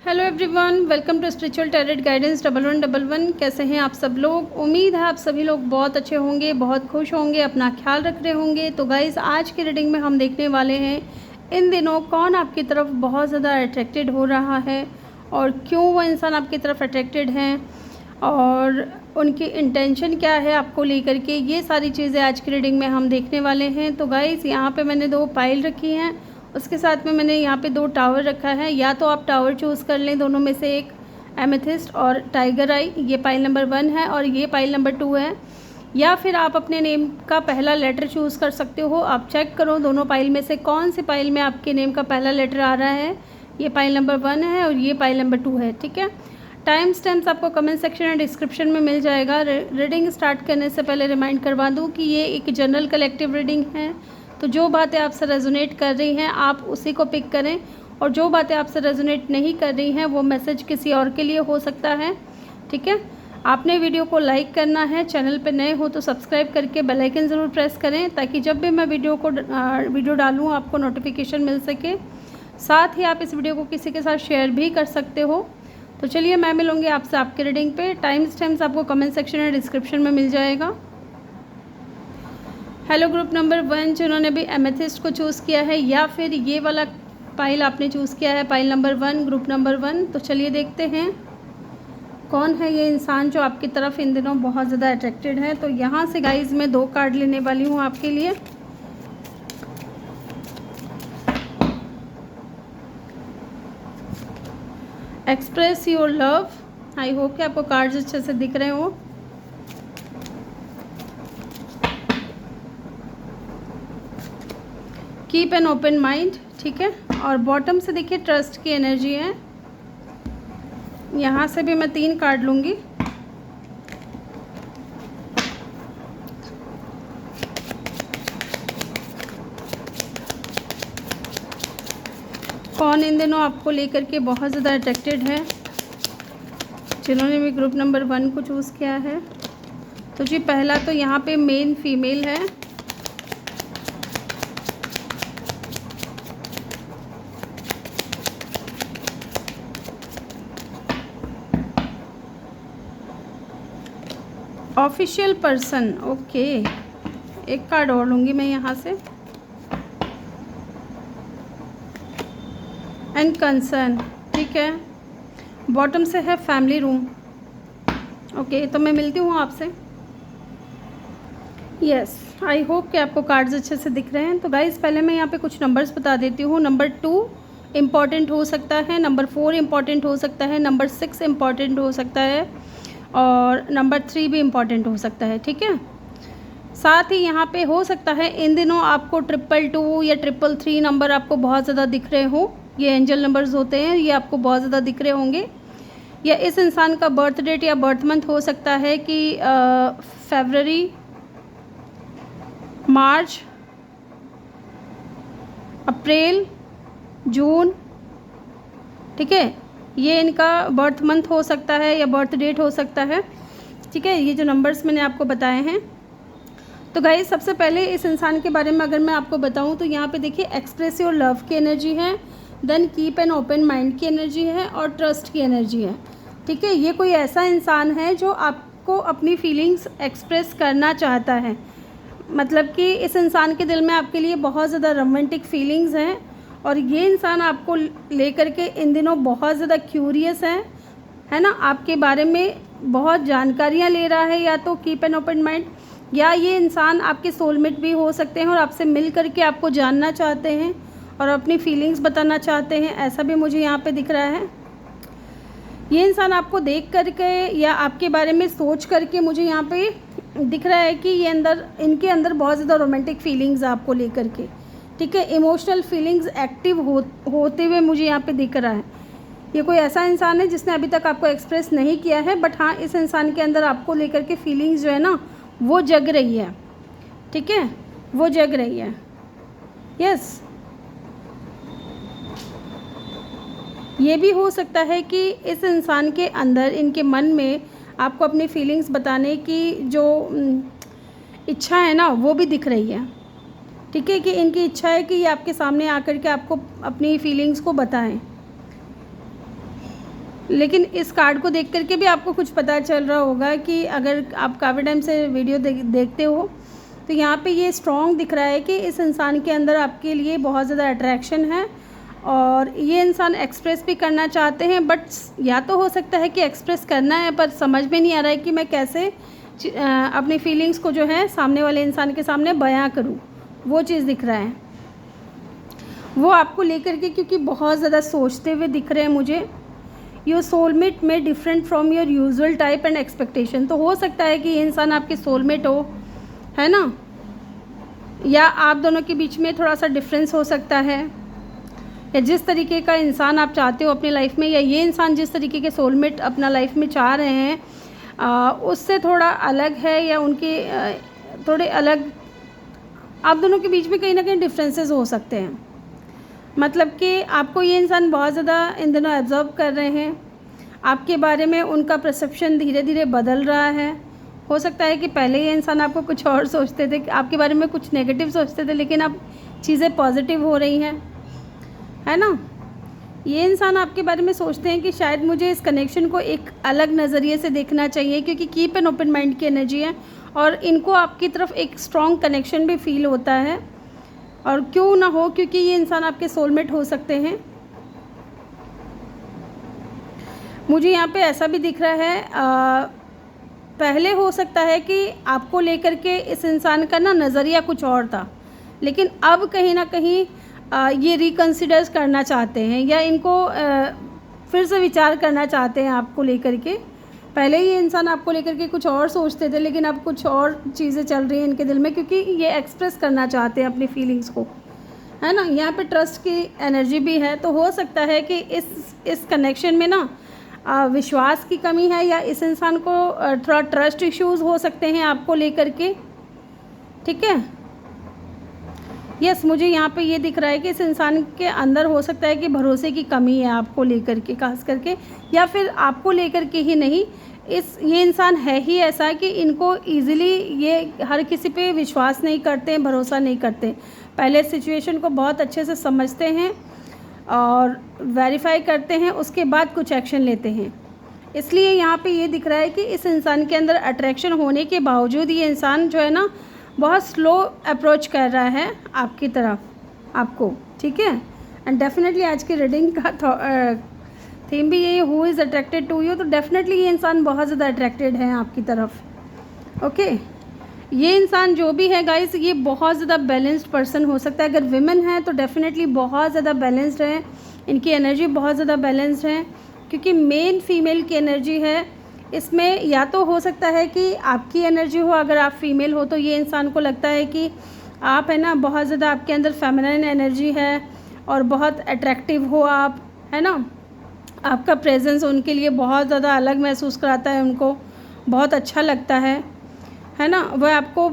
Hello everyone, welcome to spiritual tarot guidance 1111। कैसे हैं आप सब लोग? उम्मीद है आप सभी लोग बहुत अच्छे होंगे, बहुत खुश होंगे, अपना ख्याल रख रहे होंगे। तो गाइस, आज की रीडिंग में हम देखने वाले हैं इन दिनों कौन आपकी तरफ बहुत ज़्यादा अट्रैक्टेड हो रहा है और क्यों वो इंसान आपकी तरफ अट्रैक्टेड हैं और उनकी इंटेंशन क्या है आपको लेकर के। ये सारी चीज़ें आज की रीडिंग में हम देखने वाले हैं। तो गाइस, यहाँ पे मैंने 2 पाइल रखी हैं, उसके साथ में मैंने यहाँ पे 2 टावर रखा है। या तो आप टावर चूज़ कर लें, दोनों में से एक, एमेथिस्ट और टाइगर आई। ये पाइल नंबर 1 है और ये पाइल नंबर 2 है। या फिर आप अपने नेम का पहला लेटर चूज़ कर सकते हो। आप चेक करो दोनों पाइल में से कौन सी पाइल में आपके नेम का पहला लेटर आ रहा है। ये पाइल नंबर 1 है और ये पाइल नंबर 2 है। ठीक है, टाइम स्टैम्प्स आपको कमेंट सेक्शन और डिस्क्रिप्शन में मिल जाएगा। रीडिंग स्टार्ट करने से पहले रिमाइंड करवा दूँ कि ये एक जनरल कलेक्टिव रीडिंग है, तो जो बातें आपसे रेजोनेट कर रही हैं आप उसी को पिक करें, और जो बातें आपसे रेजोनेट नहीं कर रही हैं वो मैसेज किसी और के लिए हो सकता है। ठीक है, आपने वीडियो को लाइक करना है, चैनल पर नए हो तो सब्सक्राइब करके बेल आइकन ज़रूर प्रेस करें ताकि जब भी मैं वीडियो डालूँ आपको नोटिफिकेशन मिल सके। साथ ही आप इस वीडियो को किसी के साथ शेयर भी कर सकते हो। तो चलिए, मैं मिलूँगी आपसे आपके रीडिंग पे। टाइम स्टैम्प्स आपको कमेंट सेक्शन और डिस्क्रिप्शन में मिल जाएगा। हेलो ग्रुप नंबर 1 जिन्होंने भी एमेथिस्ट को चूज़ किया है, या फिर ये वाला पाइल आपने चूज़ किया है, पाइल नंबर 1, ग्रुप नंबर 1। तो चलिए देखते हैं कौन है ये इंसान जो आपकी तरफ इन दिनों बहुत ज़्यादा अट्रैक्टेड है। तो यहाँ से गाइज मैं 2 कार्ड लेने वाली हूँ आपके लिए। Express your love. I hope कि आपको कार्ड्स अच्छे से दिख रहे हो। Keep an open mind. ठीक है, और बॉटम से देखिए ट्रस्ट की एनर्जी है। यहाँ से भी मैं 3 कार्ड लूँगी। कौन इन दिनों आपको लेकर के बहुत ज़्यादा अट्रैक्टेड है, जिन्होंने भी ग्रुप नंबर 1 को चूज़ किया है। तो जी, पहला तो यहाँ पे मेन फीमेल है। Official person, okay. एक कार्ड और लूँगी मैं यहाँ से। एंड कंसर्न, ठीक है। बॉटम से है फैमिली रूम। ओके, तो मैं मिलती हूँ आपसे। यस, आई होप कि आपको कार्ड्स अच्छे से दिख रहे हैं। तो गाइस, पहले मैं यहाँ पे कुछ नंबर्स बता देती हूँ। नंबर 2 इम्पॉर्टेंट हो सकता है, नंबर 4 इम्पॉर्टेंट हो सकता है, नंबर 6 इम्पॉर्टेंट हो सकता है और नंबर 3 भी इम्पॉर्टेंट हो सकता है। ठीक है, साथ ही यहाँ पे हो सकता है इन दिनों आपको 222 या 333 नंबर आपको बहुत ज़्यादा दिख रहे हो। ये एंजल नंबर्स होते हैं, ये आपको बहुत ज़्यादा दिख रहे होंगे। या इस इंसान का बर्थ डेट या बर्थ मंथ हो सकता है कि फरवरी, मार्च, अप्रैल, जून। ठीक है, ये इनका बर्थ मंथ हो सकता है या बर्थ डेट हो सकता है। ठीक है, ये जो नंबर्स मैंने आपको बताए हैं। तो गाइस, सबसे पहले इस इंसान के बारे में अगर मैं आपको बताऊं तो यहाँ पे देखिए एक्सप्रेस योर लव की एनर्जी है, then keep an open mind की एनर्जी है और ट्रस्ट की एनर्जी है। ठीक है, ये कोई ऐसा इंसान है जो आपको अपनी फीलिंग्स एक्सप्रेस करना चाहता है। मतलब कि इस इंसान के दिल में आपके लिए बहुत ज़्यादा रोमांटिक फीलिंग्स हैं और ये इंसान आपको लेकर के इन दिनों बहुत ज़्यादा क्यूरियस है ना, आपके बारे में बहुत जानकारियाँ ले रहा है। या तो कीप एन ओपन माइंड, या ये इंसान आपके सोलमेट भी हो सकते हैं और आपसे मिल करके आपको जानना चाहते हैं और अपनी फीलिंग्स बताना चाहते हैं, ऐसा भी मुझे यहाँ पे दिख रहा है। ये इंसान आपको देख करके या आपके बारे में सोच करके मुझे यहाँ पे दिख रहा है कि ये इनके अंदर बहुत ज़्यादा रोमांटिक फीलिंग्स आपको लेकर के। ठीक है, इमोशनल फीलिंग्स एक्टिव होते हुए मुझे यहाँ पे दिख रहा है। ये कोई ऐसा इंसान है जिसने अभी तक आपको एक्सप्रेस नहीं किया है, बट हाँ, इस इंसान के अंदर आपको लेकर के फीलिंग्स जो है ना वो जग रही है। ठीक है, वो जग रही है। यस, ये भी हो सकता है कि इस इंसान के अंदर, इनके मन में आपको अपनी फीलिंग्स बताने की जो इच्छा है ना वो भी दिख रही है। ठीक है, कि इनकी इच्छा है कि ये आपके सामने आकर के आपको अपनी फीलिंग्स को बताएं। लेकिन इस कार्ड को देख करके भी आपको कुछ पता चल रहा होगा कि अगर आप काफ़ी टाइम से वीडियो देखते हो तो यहाँ पे ये स्ट्रॉन्ग दिख रहा है कि इस इंसान के अंदर आपके लिए बहुत ज़्यादा अट्रैक्शन है और ये इंसान एक्सप्रेस भी करना चाहते हैं, बट या तो हो सकता है कि एक्सप्रेस करना है पर समझ में नहीं आ रहा है कि मैं कैसे अपनी फीलिंग्स को जो है सामने वाले इंसान के सामने बयां करूं। वो चीज़ दिख रहा है, वो आपको लेकर के क्योंकि बहुत ज़्यादा सोचते हुए दिख रहे हैं मुझे। योर सोलमेट में different from your usual type and expectation. तो हो सकता है कि ये इंसान आपके सोलमेट हो, है ना, या आप दोनों के बीच में थोड़ा सा डिफरेंस हो सकता है, या जिस तरीके का इंसान आप चाहते हो अपनी लाइफ में, या ये इंसान जिस तरीके के सोलमेट अपना लाइफ में चाह रहे हैं उससे थोड़ा अलग है, या उनके थोड़े अलग आप दोनों के बीच में कहीं ना कहीं डिफरेंसेस हो सकते हैं। मतलब कि आपको ये इंसान बहुत ज़्यादा इन दिनों ऑब्जर्व कर रहे हैं, आपके बारे में उनका परसेप्शन धीरे धीरे बदल रहा है। हो सकता है कि पहले ये इंसान आपको कुछ और सोचते थे, आपके बारे में कुछ नेगेटिव सोचते थे, लेकिन अब चीज़ें पॉजिटिव हो रही हैं, है ना। ये इंसान आपके बारे में सोचते हैं कि शायद मुझे इस कनेक्शन को एक अलग नज़रिए से देखना चाहिए, क्योंकि कीप एन ओपन माइंड की एनर्जी है और इनको आपकी तरफ एक स्ट्रॉन्ग कनेक्शन भी फील होता है। और क्यों ना हो, क्योंकि ये इंसान आपके सोलमेट हो सकते हैं। मुझे यहाँ पे ऐसा भी दिख रहा है पहले हो सकता है कि आपको लेकर के इस इंसान का ना नज़रिया कुछ और था, लेकिन अब कहीं ना कहीं ये रिकन्सिडर करना चाहते हैं, या इनको फिर से विचार करना चाहते हैं आपको लेकर के। पहले ये इंसान आपको लेकर के कुछ और सोचते थे, लेकिन अब कुछ और चीज़ें चल रही हैं इनके दिल में, क्योंकि ये एक्सप्रेस करना चाहते हैं अपनी फीलिंग्स को, है ना। यहाँ पे ट्रस्ट की एनर्जी भी है, तो हो सकता है कि इस कनेक्शन में ना विश्वास की कमी है, या इस इंसान को थोड़ा ट्रस्ट इश्यूज़ हो सकते हैं आपको लेकर के, ठीक है। यस, मुझे यहाँ पे ये दिख रहा है कि इस इंसान के अंदर हो सकता है कि भरोसे की कमी है आपको लेकर के, खास करके, या फिर आपको लेकर के ही नहीं, ये इंसान है ही ऐसा कि इनको इजीली ये हर किसी पे विश्वास नहीं करते हैं, भरोसा नहीं करते। पहले सिचुएशन को बहुत अच्छे से समझते हैं और वेरीफाई करते हैं, उसके बाद कुछ एक्शन लेते हैं। इसलिए यहाँ पे ये दिख रहा है कि इस इंसान के अंदर अट्रैक्शन होने के बावजूद ये इंसान जो है ना बहुत स्लो अप्रोच कर रहा है आपकी तरफ आपको, ठीक है। एंड डेफिनेटली आज की रीडिंग का थीम भी यही, who is attracted to you. तो डेफिनेटली ये इंसान बहुत ज़्यादा अट्रैक्टेड है आपकी तरफ, ओके। ये इंसान जो भी है गाइस, ये बहुत ज़्यादा बैलेंस्ड पर्सन हो सकता है। अगर विमेन है तो डेफिनेटली बहुत ज़्यादा बैलेंस्ड है, इनकी एनर्जी बहुत ज़्यादा बैलेंस्ड है, क्योंकि मेन फीमेल की एनर्जी है इसमें। या तो हो सकता है कि आपकी एनर्जी हो, अगर आप फीमेल हो तो ये इंसान को लगता है कि आप है ना बहुत ज़्यादा आपके अंदर फेमिनिन एनर्जी है और बहुत अट्रैक्टिव हो आप, है ना। आपका प्रेजेंस उनके लिए बहुत ज़्यादा अलग महसूस कराता है, उनको बहुत अच्छा लगता है ना। वह आपको,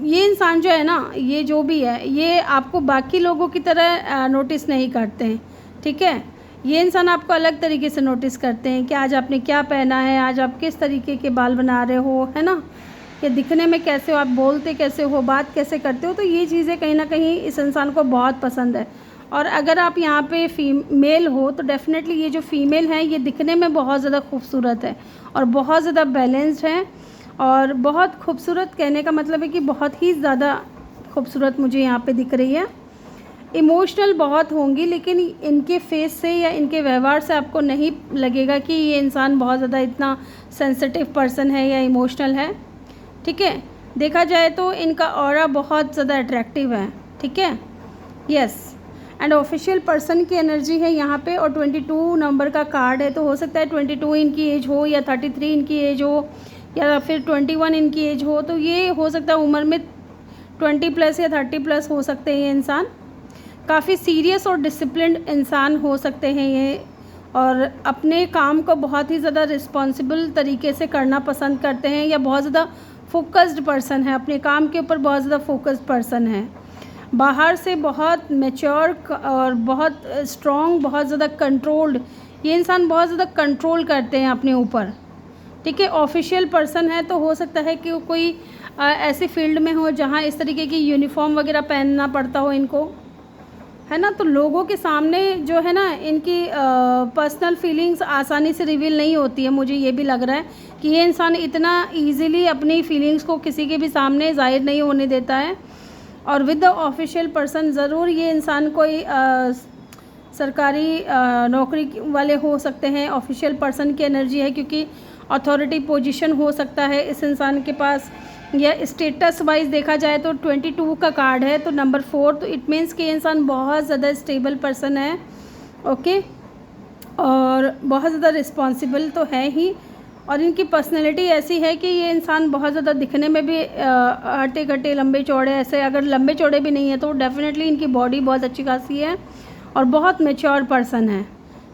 ये इंसान जो है ना, ये जो भी है, ये आपको बाकी लोगों की तरह नोटिस नहीं करते हैं, ठीक है। ये इंसान आपको अलग तरीके से नोटिस करते हैं कि आज आपने क्या पहना है, आज आप किस तरीके के बाल बना रहे हो, है ना, या दिखने में कैसे हो, आप बोलते कैसे हो, बात कैसे करते हो। तो ये चीज़ें कहीं ना कहीं इस इंसान को बहुत पसंद है। और अगर आप यहाँ पे फीमेल हो तो डेफिनेटली ये जो फीमेल है ये दिखने में बहुत ज़्यादा खूबसूरत है और बहुत ज़्यादा बैलेंस्ड है। और बहुत खूबसूरत कहने का मतलब है कि बहुत ही ज़्यादा खूबसूरत मुझे यहाँ पे दिख रही है। इमोशनल बहुत होंगी, लेकिन इनके फेस से या इनके व्यवहार से आपको नहीं लगेगा कि ये इंसान बहुत ज़्यादा इतना सेंसिटिव पर्सन है या इमोशनल है, ठीक है। देखा जाए तो इनका ऑरा बहुत ज़्यादा अट्रैक्टिव है, ठीक है। यस, एंड ऑफिशियल पर्सन की एनर्जी है यहाँ पे, और 22 नंबर का कार्ड है। तो हो सकता है 22 इनकी एज हो, या 33 इनकी एज हो, या फिर 21 इनकी एज हो। तो ये हो सकता है उम्र में 20+ या 30+ हो सकते हैं ये इंसान। काफ़ी सीरियस और डिसिप्लिन्ड इंसान हो सकते हैं ये, और अपने काम को बहुत ही ज़्यादा रिस्पॉन्सिबल तरीके से करना पसंद करते हैं, या बहुत ज़्यादा फोकस्ड पर्सन है, अपने काम के ऊपर बहुत ज़्यादा फोकस्ड पर्सन है। बाहर से बहुत मैच्योर और बहुत स्ट्रॉन्ग, बहुत ज़्यादा कंट्रोल्ड, ये इंसान बहुत ज़्यादा कंट्रोल करते हैं अपने ऊपर, ठीक है। ऑफिशियल पर्सन है, तो हो सकता है कि कोई ऐसी फील्ड में हो जहाँ इस तरीके की यूनिफॉर्म वगैरह पहनना पड़ता हो इनको, है ना। तो लोगों के सामने जो है ना इनकी पर्सनल फीलिंग्स आसानी से रिवील नहीं होती है। मुझे ये भी लग रहा है कि ये इंसान इतना इजीली अपनी फीलिंग्स को किसी के भी सामने ज़ाहिर नहीं होने देता है। और विद द ऑफिशियल पर्सन, ज़रूर ये इंसान कोई सरकारी नौकरी वाले हो सकते हैं। ऑफिशियल पर्सन की एनर्जी है क्योंकि अथॉरिटी पोजीशन हो सकता है इस इंसान के पास, या स्टेटस वाइज देखा जाए तो 22 का कार्ड है, तो नंबर 4, तो इट मीन्स कि ये इंसान बहुत ज़्यादा स्टेबल पर्सन है। ओके, और बहुत ज़्यादा रिस्पॉन्सिबल तो है ही, और इनकी पर्सनैलिटी ऐसी है कि ये इंसान बहुत ज़्यादा दिखने में भी हट्टे कट्टे लंबे चौड़े, ऐसे अगर लंबे चौड़े भी नहीं है तो डेफिनेटली इनकी बॉडी बहुत अच्छी खासी है और बहुत मैच्योर पर्सन है।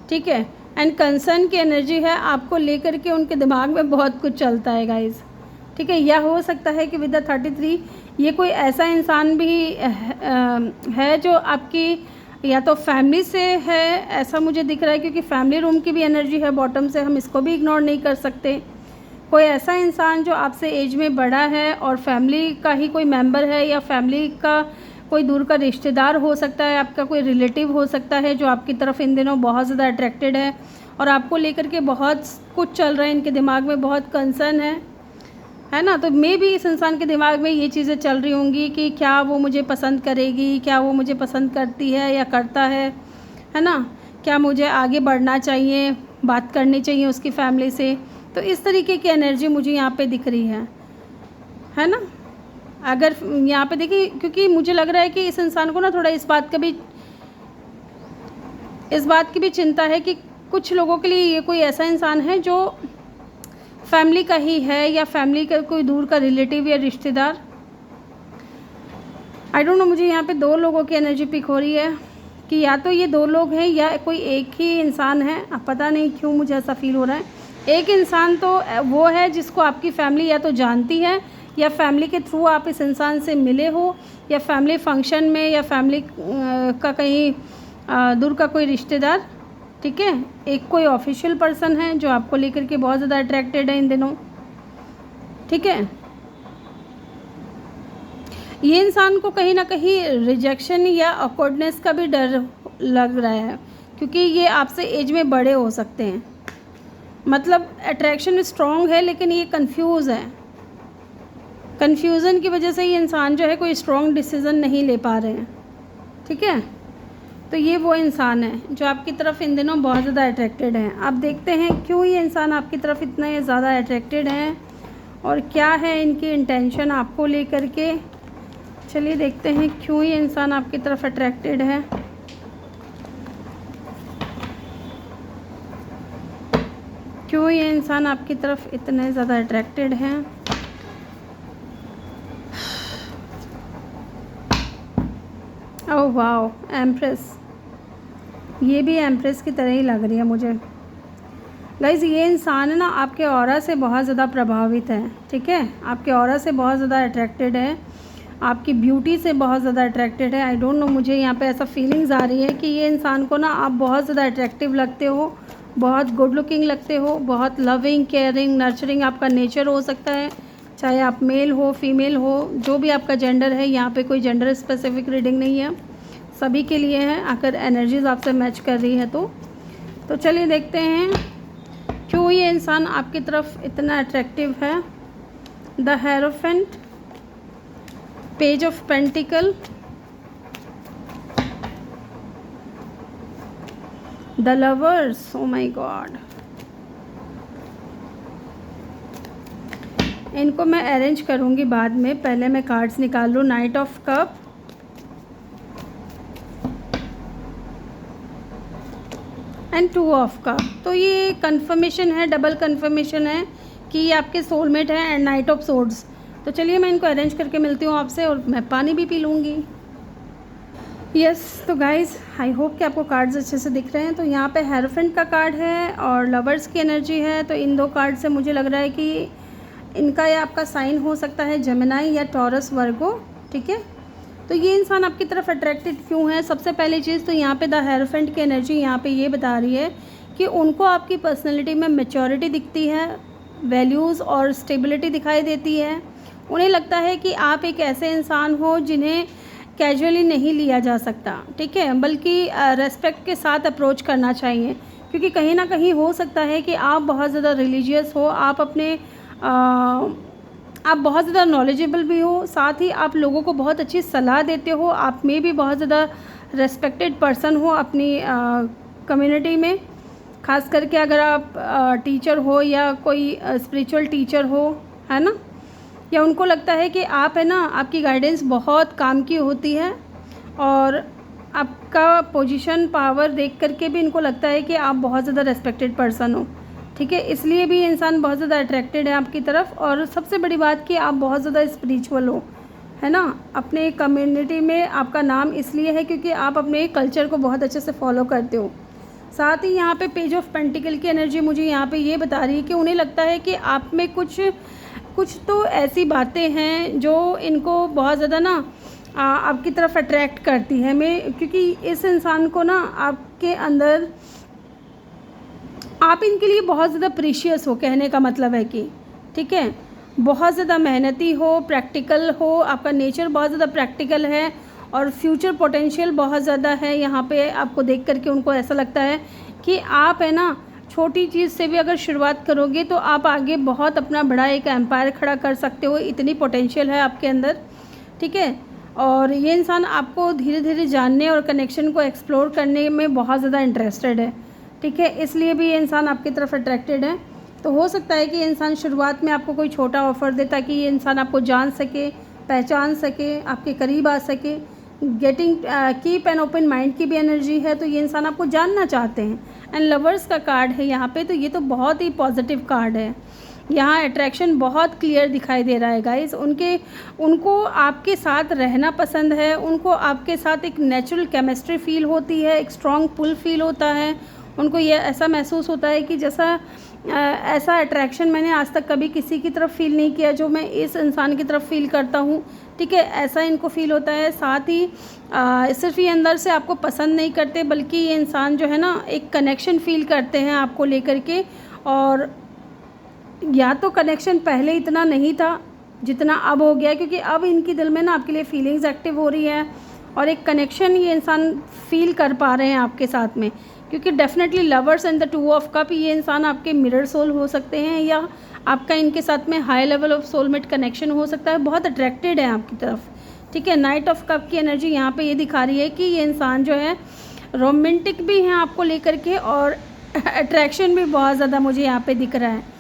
ठीक है, एंड कंसर्न की एनर्जी है, आपको लेकर के उनके दिमाग में बहुत कुछ चलता है गाइज़। ठीक है, यह हो सकता है कि विद द 33 ये कोई ऐसा इंसान भी है जो आपकी या तो फैमिली से है, ऐसा मुझे दिख रहा है क्योंकि फैमिली रूम की भी एनर्जी है बॉटम से, हम इसको भी इग्नोर नहीं कर सकते। कोई ऐसा इंसान जो आपसे एज में बड़ा है और फैमिली का ही कोई मेंबर है, या फैमिली का कोई दूर का रिश्तेदार हो सकता है, आपका कोई रिलेटिव हो सकता है जो आपकी तरफ इन दिनों बहुत ज़्यादा अट्रैक्टेड है और आपको लेकर के बहुत कुछ चल रहा है, इनके दिमाग में बहुत कंसर्न है ना। तो मे भी इस इंसान के दिमाग में ये चीज़ें चल रही होंगी कि क्या वो मुझे पसंद करेगी, क्या वो मुझे पसंद करती है या करता है ना, क्या मुझे आगे बढ़ना चाहिए, बात करनी चाहिए उसकी फैमिली से। तो इस तरीके की एनर्जी मुझे यहाँ पे दिख रही है ना। अगर यहाँ पे देखिए, क्योंकि मुझे लग रहा है कि इस इंसान को ना थोड़ा इस बात की भी चिंता है कि कुछ लोगों के लिए ये कोई ऐसा इंसान है जो फैमिली का ही है, या फैमिली का कोई दूर का रिलेटिव या रिश्तेदार। आई डोंट नो, मुझे यहाँ पे 2 लोगों की एनर्जी पिक हो रही है कि या तो ये 2 लोग हैं या कोई एक ही इंसान है। अब पता नहीं क्यों मुझे ऐसा फील हो रहा है। एक इंसान तो वो है जिसको आपकी फैमिली या तो जानती है, या फैमिली के थ्रू आप इस इंसान से मिले हो, या फैमिली फंक्शन में, या फैमिली का कहीं दूर का कोई रिश्तेदार। ठीक है, एक कोई ऑफिशियल पर्सन है जो आपको लेकर के बहुत ज़्यादा अट्रैक्टेड है इन दिनों। ठीक है, ये इंसान को कहीं ना कहीं रिजेक्शन या ऑकवर्डनेस का भी डर लग रहा है क्योंकि ये आपसे एज में बड़े हो सकते हैं। मतलब अट्रैक्शन स्ट्रॉन्ग है लेकिन ये कंफ्यूज है। कन्फ्यूज़न की वजह से ये इंसान जो है कोई स्ट्रॉन्ग डिसीज़न नहीं ले पा रहे हैं। ठीक है, तो ये वो इंसान है जो आपकी तरफ इन दिनों बहुत ज़्यादा अट्रैक्टेड है। अब देखते हैं क्यों ये इंसान आपकी तरफ इतना ज़्यादा अट्रैक्टेड है और क्या है इनकी इंटेंशन आपको लेकर के। चलिए देखते हैं क्यों ये इंसान आपकी तरफ अट्रैक्टेड है। क्यों ये इंसान आपकी तरफ इतने ज़्यादा अट्रैक्टेड है। ओह वाओ, एम्प्रेस, ये भी एम्प्रेस की तरह ही लग रही है मुझे। गाइज़, ये इंसान है ना आपके ऑरा से बहुत ज़्यादा प्रभावित है। ठीक है, आपके ऑरा से बहुत ज़्यादा अट्रैक्टेड है, आपकी ब्यूटी से बहुत ज़्यादा अट्रैक्टेड है। आई डोंट नो, मुझे यहाँ पे ऐसा फीलिंग्स आ रही है कि ये इंसान को ना आप बहुत ज़्यादा अट्रैक्टिव लगते हो, बहुत गुड लुकिंग लगते हो, बहुत लविंग, केयरिंग, नर्चरिंग आपका नेचर हो सकता है। चाहे आप मेल हो, फीमेल हो, जो भी आपका जेंडर है, यहाँ पे कोई जेंडर स्पेसिफिक रीडिंग नहीं है, सभी के लिए है अगर एनर्जीज आपसे मैच कर रही है तो चलिए देखते हैं क्यों ये इंसान आपकी तरफ इतना अट्रैक्टिव है। The hierophant, page of pentacle, the lovers, oh my God. इनको मैं अरेंज करूँगी बाद में, पहले मैं कार्ड्स निकाल लूँ। Night of cup, and 2 of cup. तो ये कंफर्मेशन है, डबल कंफर्मेशन है कि ये आपके सोलमेट है। And night of swords. तो चलिए मैं इनको अरेंज करके मिलती हूँ आपसे और मैं पानी भी पी लूँगी। यस, तो गाइज़ आई होप कि आपको कार्ड्स अच्छे से दिख रहे हैं। तो यहाँ पे हेरोफेंट का कार्ड है और लवर्स की एनर्जी है। तो इन 2 कार्ड से मुझे लग रहा है कि इनका या आपका साइन हो सकता है जेमिनी या टॉरस, वर्गो। ठीक है, तो ये इंसान आपकी तरफ अट्रैक्टेड क्यों है। सबसे पहली चीज़ तो यहाँ पे द हेरोफेंट की एनर्जी यहाँ पे ये बता रही है कि उनको आपकी पर्सनैलिटी में मैच्योरिटी दिखती है, वैल्यूज़ और स्टेबिलिटी दिखाई देती है। उन्हें लगता है कि आप एक ऐसे इंसान हो जिन्हें कैजुअली नहीं लिया जा सकता, ठीक है, बल्कि रेस्पेक्ट के साथ अप्रोच करना चाहिए। क्योंकि कहीं ना कहीं हो सकता है कि आप बहुत ज़्यादा रिलीजियस हो, आप बहुत ज़्यादा नॉलेजेबल भी हो, साथ ही आप लोगों को बहुत अच्छी सलाह देते हो, आप में भी बहुत ज़्यादा रेस्पेक्टेड पर्सन हो अपनी कम्युनिटी में। ख़ास करके अगर आप टीचर हो या कोई स्पिरिचुअल टीचर हो, है ना, या उनको लगता है कि आप है ना, आपकी गाइडेंस बहुत काम की होती है और आपका पोजीशन पावर देख करके भी इनको लगता है कि आप बहुत ज़्यादा रेस्पेक्टेड पर्सन हो, ठीक है। इसलिए भी इंसान बहुत ज़्यादा अट्रैक्टेड है आपकी तरफ। और सबसे बड़ी बात कि आप बहुत ज़्यादा स्पिरिचुअल हो, है ना। अपने कम्युनिटी में आपका नाम इसलिए है क्योंकि आप अपने कल्चर को बहुत अच्छे से फॉलो करते हो। साथ ही यहाँ पे पेज ऑफ पेंटिकल की एनर्जी मुझे यहाँ पे ये बता रही है कि उन्हें लगता है कि आप में कुछ तो ऐसी बातें हैं जो इनको बहुत ज़्यादा ना आपकी तरफ अट्रैक्ट करती है। क्योंकि इस इंसान को ना आपके अंदर, आप इनके लिए बहुत ज़्यादा प्रीशियस हो, कहने का मतलब है कि, ठीक है, बहुत ज़्यादा मेहनती हो, प्रैक्टिकल हो, आपका नेचर बहुत ज़्यादा प्रैक्टिकल है और फ्यूचर पोटेंशियल बहुत ज़्यादा है। यहाँ पे आपको देख करके उनको ऐसा लगता है कि आप है ना, छोटी चीज़ से भी अगर शुरुआत करोगे तो आप आगे बहुत अपना बड़ा एक एम्पायर खड़ा कर सकते हो, इतनी पोटेंशियल है आपके अंदर, ठीक है। और ये इंसान आपको धीरे धीरे जानने और कनेक्शन को एक्सप्लोर करने में बहुत ज़्यादा इंटरेस्टेड है, ठीक है। इसलिए भी ये इंसान आपकी तरफ अट्रैक्टेड है। तो हो सकता है कि ये इंसान शुरुआत में आपको कोई छोटा ऑफ़र दे ताकि ये इंसान आपको जान सके, पहचान सके, आपके करीब आ सके। Getting keep an open mind की भी एनर्जी है, तो ये इंसान आपको जानना चाहते हैं। एंड लवर्स का कार्ड है यहाँ पे, तो ये तो बहुत ही पॉजिटिव कार्ड है। यहाँ अट्रैक्शन बहुत क्लियर दिखाई दे रहा है गाइस। उनको आपके साथ रहना पसंद है, उनको आपके साथ एक नेचुरल केमिस्ट्री फील होती है, एक स्ट्रॉन्ग पुल फील होता है। उनको ये ऐसा महसूस होता है कि जैसा ऐसा अट्रैक्शन मैंने आज तक कभी किसी की तरफ फ़ील नहीं किया जो मैं इस इंसान की तरफ फ़ील करता हूँ, ठीक है, ऐसा इनको फ़ील होता है। साथ ही सिर्फ ये अंदर से आपको पसंद नहीं करते, बल्कि ये इंसान जो है ना, एक कनेक्शन फ़ील करते हैं आपको लेकर के। और या तो कनेक्शन पहले इतना नहीं था जितना अब हो गया, क्योंकि अब इनकी दिल में ना आपके लिए फीलिंग्स एक्टिव हो रही है और एक कनेक्शन ये इंसान फ़ील कर पा रहे हैं आपके साथ में। क्योंकि definitely lovers and the 2 of cup, ये इंसान आपके मिरर सोल हो सकते हैं या आपका इनके साथ में high level of soulmate connection हो सकता है। बहुत अट्रैक्टेड है आपकी तरफ, ठीक है। नाइट ऑफ कप की एनर्जी यहाँ पे ये दिखा रही है कि ये इंसान जो है रोमांटिक भी हैं आपको लेकर के और अट्रैक्शन भी बहुत ज़्यादा मुझे यहाँ पे दिख रहा है।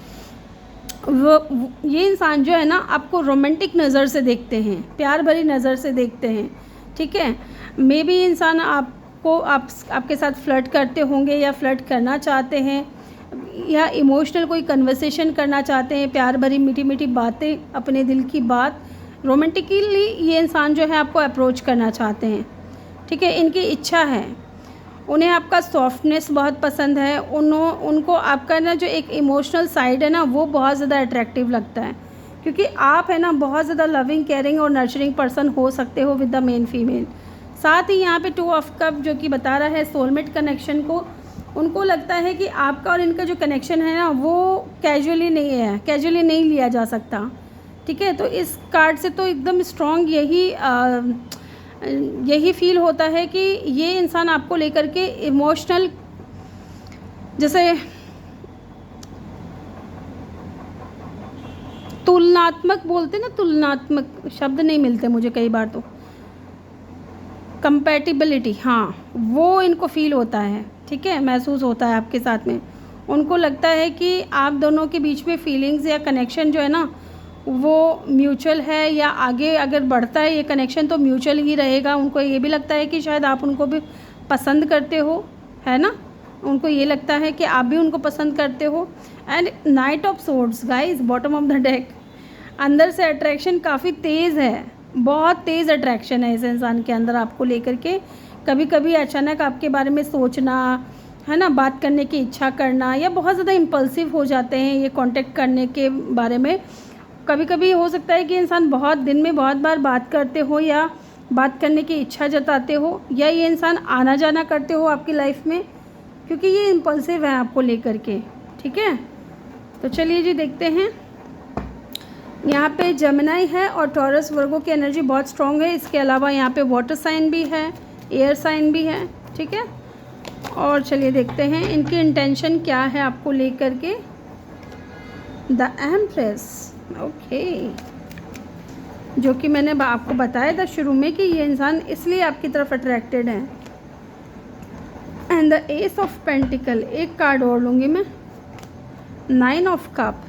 ये इंसान जो है ना, आपको रोमांटिक नज़र से देखते हैं, प्यार भरी नज़र से देखते हैं, ठीक है। मे बी इंसान आपके साथ फ्लर्ट करते होंगे या फ्लर्ट करना चाहते हैं या इमोशनल कोई कन्वर्सेशन करना चाहते हैं, प्यार भरी मीठी मीठी बातें, अपने दिल की बात। रोमांटिकली ये इंसान जो है आपको अप्रोच करना चाहते हैं, ठीक है। इनकी इच्छा है, उन्हें आपका सॉफ्टनेस बहुत पसंद है, उनको आपका ना जो एक इमोशनल साइड है ना, वो बहुत ज़्यादा अट्रैक्टिव लगता है। क्योंकि आप है ना बहुत ज़्यादा लविंग, केयरिंग और नर्चरिंग पर्सन हो सकते हो विद द मेन फीमेल। साथ ही यहाँ पे 2 ऑफ कप जो कि बता रहा है सोलमेट कनेक्शन को, उनको लगता है कि आपका और इनका जो कनेक्शन है ना, वो कैजुअली नहीं लिया जा सकता, ठीक है। तो इस कार्ड से तो एकदम स्ट्रॉन्ग यही फील होता है कि ये इंसान आपको लेकर के इमोशनल, जैसे तुलनात्मक बोलते ना, तुलनात्मक शब्द नहीं मिलते मुझे कई बार, तो कंपैटिबिलिटी, हाँ, वो इनको फील होता है, ठीक है, महसूस होता है आपके साथ में। उनको लगता है कि आप दोनों के बीच में फीलिंग्स या कनेक्शन जो है ना, वो म्यूचुअल है, या आगे अगर बढ़ता है ये कनेक्शन तो म्यूचुअल ही रहेगा। उनको ये भी लगता है कि शायद आप उनको भी पसंद करते हो, है ना, उनको ये लगता है कि आप भी उनको पसंद करते हो। And night of swords guys, bottom of the deck, अंदर से अट्रैक्शन काफ़ी तेज़ है, बहुत तेज़ अट्रैक्शन है इस इंसान के अंदर आपको लेकर के। कभी कभी अचानक आपके बारे में सोचना, है ना, बात करने की इच्छा करना, या बहुत ज़्यादा इम्पल्सिव हो जाते हैं ये कांटेक्ट करने के बारे में। कभी कभी हो सकता है कि इंसान बहुत दिन में बहुत बार बात करते हो या बात करने की इच्छा जताते हो, या ये इंसान आना जाना करते हो आपकी लाइफ में, क्योंकि ये इम्पल्सिव है आपको लेकर के, ठीक है। तो चलिए जी देखते हैं यहाँ पे जेमिनी है और टॉरस वर्गो की एनर्जी बहुत स्ट्रॉन्ग है। इसके अलावा यहाँ पे वाटर साइन भी है, एयर साइन भी है, ठीक है। और चलिए देखते हैं इनकी इंटेंशन क्या है आपको लेकर के। द एम्प्रेस, ओके, जो कि मैंने आपको बताया था शुरू में कि ये इंसान इसलिए आपकी तरफ अट्रैक्टेड है। And the S of pentacle, एक कार्ड और लूँगी मैं, 9 ऑफ कप।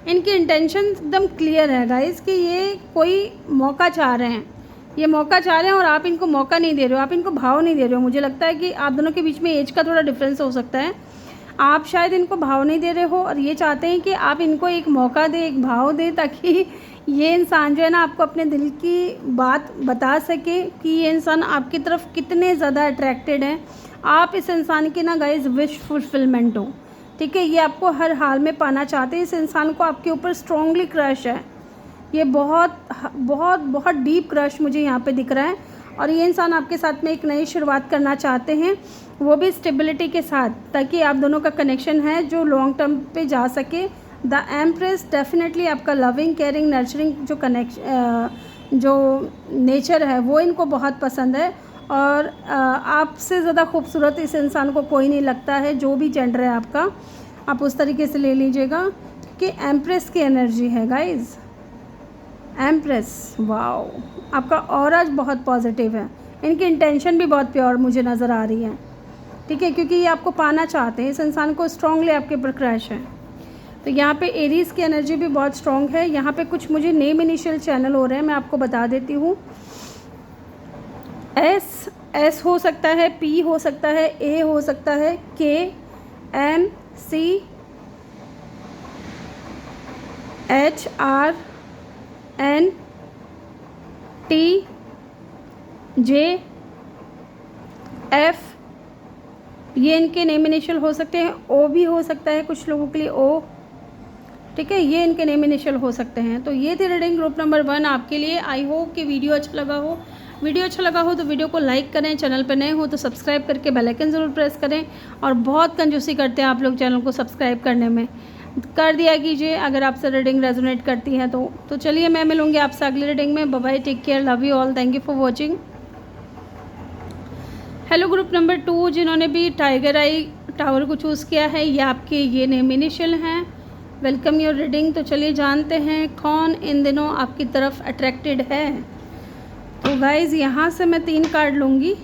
इनकी इंटेंशन एकदम क्लियर है गाइस कि ये कोई मौका चाह रहे हैं, ये मौका चाह रहे हैं और आप इनको मौका नहीं दे रहे हो, आप इनको भाव नहीं दे रहे हो। मुझे लगता है कि आप दोनों के बीच में एज का थोड़ा डिफरेंस हो सकता है। आप शायद इनको भाव नहीं दे रहे हो और ये चाहते हैं कि आप इनको एक मौका दें, एक भाव दें, ताकि ये इंसान जो है ना आपको अपने दिल की बात बता सके कि ये इंसान आपकी तरफ कितने ज़्यादा अट्रैक्टेड है। आप इस इंसान की ना गाइस विश फुलफिलमेंट हो, ठीक है। ये आपको हर हाल में पाना चाहते हैं। इस इंसान को आपके ऊपर स्ट्रॉन्गली क्रश है, ये बहुत बहुत बहुत डीप क्रश मुझे यहाँ पे दिख रहा है। और ये इंसान आपके साथ में एक नई शुरुआत करना चाहते हैं, वो भी स्टेबिलिटी के साथ, ताकि आप दोनों का कनेक्शन है जो लॉन्ग टर्म पे जा सके। द एम्प्रेस डेफिनेटली आपका लविंग, केयरिंग, नर्चरिंग जो नेचर है वो इनको बहुत पसंद है। और आपसे ज़्यादा खूबसूरत इस इंसान को कोई नहीं लगता है, जो भी जेंडर है आपका, आप उस तरीके से ले लीजिएगा कि एम्प्रेस की एनर्जी है गाइज़। एम्प्रेस, वाओ, आपका ऑरा बहुत पॉजिटिव है। इनकी इंटेंशन भी बहुत प्योर मुझे नज़र आ रही है, ठीक है, क्योंकि ये आपको पाना चाहते हैं। इस इंसान को स्ट्रॉन्गली आपके ऊपर क्रश है। तो यहाँ पे एरीज़ की एनर्जी भी बहुत स्ट्रॉन्ग है। यहाँ पे कुछ मुझे नेम इनिशियल चैनल हो रहे हैं, मैं आपको बता देती हूँ। एस हो सकता है, पी हो सकता है, ए हो सकता है, K, M, C, H, R, N, T, J, F, ये इनके नेम इनिशियल हो सकते हैं। ओ भी हो सकता है कुछ लोगों के लिए, ओ, ठीक है, ये इनके नेम इनिशियल हो सकते हैं। तो ये थी रीडिंग ग्रुप नंबर 1 आपके लिए। आई होप कि वीडियो अच्छा लगा हो। वीडियो अच्छा लगा हो तो वीडियो को लाइक करें, चैनल पर नए हो तो सब्सक्राइब करके बेल आइकन ज़रूर प्रेस करें। और बहुत कंजूसी करते हैं आप लोग चैनल को सब्सक्राइब करने में, कर दिया कीजिए अगर आपसे रीडिंग रेजोनेट करती है तो चलिए मैं मिलूँगी आपसे अगली रीडिंग में। Bye bye, take care, love you all, thank you for watching. Hello group number 2, जिन्होंने भी टाइगर आई टावर को चूज़ किया है, ये आपके ये नेम इनिशियल हैं। Welcome your reading. तो चलिए जानते हैं कौन इन दिनों आपकी तरफ अट्रैक्टेड है। तो गाइज़ यहाँ से मैं 3 कार्ड लूँगी।